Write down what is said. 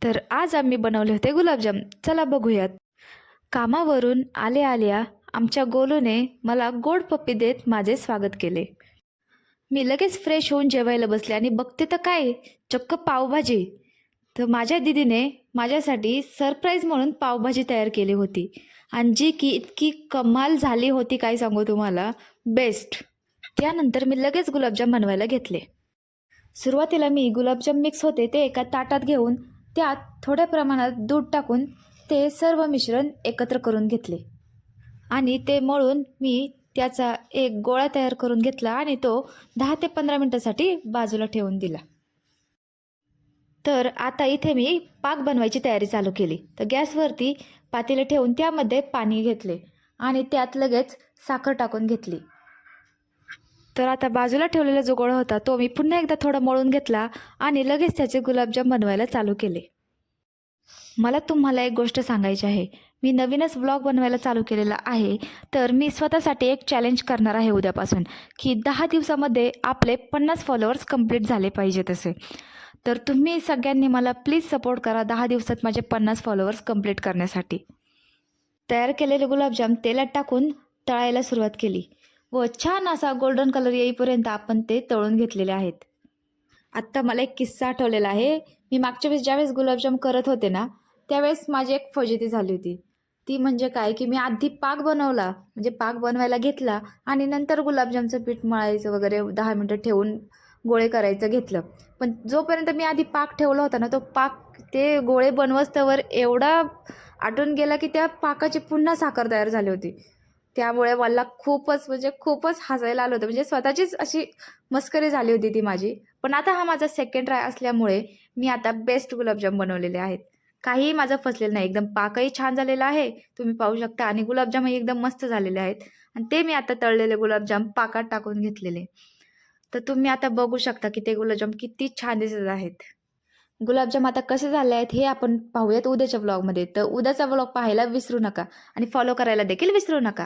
तर आज आम्ही बनवले होते गुलाबजाम. चला बघूयात. कामावरून आल्या आमच्या गोलूने मला गोड पप्पी देत माझे स्वागत केले. मी लगेच फ्रेश होऊन जेवायला बसले आणि बघते तर काय, चक्क पावभाजी. तर माझ्या दीदीने माझ्यासाठी सरप्राईज म्हणून पावभाजी तयार केली होती आणि जी की इतकी कमाल झाली होती, काय सांगू तुम्हाला, बेस्ट. त्यानंतर मी लगेच गुलाबजाम बनवायला घेतले. सुरुवातीला मी गुलाबजाम मिक्स होते ते एका ताटात घेऊन त्यात थोड्या प्रमाणात दूध टाकून ते सर्व मिश्रण एकत्र करून घेतले आणि ते मळून मी त्याचा एक गोळा तयार करून घेतला आणि तो 10 ते 15 मिनिटासाठी बाजूला ठेवून दिला. तर आता इथे मी पाक बनवायची तयारी चालू केली. तर गॅसवरती पातेले ठेवून त्यामध्ये पाणी घेतले आणि त्यात लगेच साखर टाकून घेतली. तर आता बाजूला ठेवलेला जो गोळा होता तो मी पुन्हा एकदा थोडा मळून घेतला आणि लगेच त्याचे गुलाबजाम बनवायला चालू केले. मला तुम्हाला एक गोष्ट सांगायची आहे. मी नवीनच व्लॉग बनवायला चालू केलेला आहे. तर मी स्वतःसाठी एक चॅलेंज करणार आहे उद्यापासून, की 10 दिवसामध्ये आपले 50 फॉलोअर्स कंप्लीट झाले पाहिजेत असे. तर तुम्ही सगळ्यांनी मला प्लीज सपोर्ट करा 10 दिवसात माझे 50 फॉलोअर्स कंप्लीट करण्यासाठी. तयार केलेले गुलाबजाम तेलात टाकून तळायला सुरुवात केली व छान असा गोल्डन कलर येईपर्यंत आपण ते तळून घेतलेले आहेत. आत्ता मला एक किस्सा आठवलेला आहे. मी मागच्या वेळेस ज्यावेळेस गुलाबजाम करत होते ना, त्यावेळेस माझी एक फजिती झाली होती. ती म्हणजे काय, की मी आधी पाक बनवला, म्हणजे पाक बनवायला घेतला आणि नंतर गुलाबजामचं पीठ मळायचं वगैरे 10 मिनटं ठेवून गोळे करायचं घेतलं. पण जोपर्यंत मी आधी पाक ठेवला होता ना, तो पाक ते गोळे बनवस्तवर एवढा आटून गेला, की त्या पाकाची पुन्हा साखर तयार झाली होती. त्यामुळे मला खूपच म्हणजे खूपच हसायला आलं होतं. म्हणजे स्वतःचीच अशी मस्करी झाली होती ती माझी. पण आता हा माझा सेकंड ट्राय असल्यामुळे मी आता बेस्ट गुलाबजाम बनवलेले आहेत. काहीही माझं फसलेलं नाही. एकदम पाकही छान झालेला आहे, तुम्ही पाहू शकता, आणि गुलाबजामही एकदम मस्त झालेले आहेत. आणि ते मी आता तळलेले गुलाबजाम पाकात टाकून घेतलेले. तर तुम्ही आता बघू शकता की ते गुलाबजाम किती छान दिसत आहेत. गुलाबजाम आता कसे झाले आहेत हे आपण पाहूयात उद्याच्या व्लॉगमध्ये. तर उद्याचा व्लॉग पाहायला विसरू नका आणि फॉलो करायला देखील विसरू नका.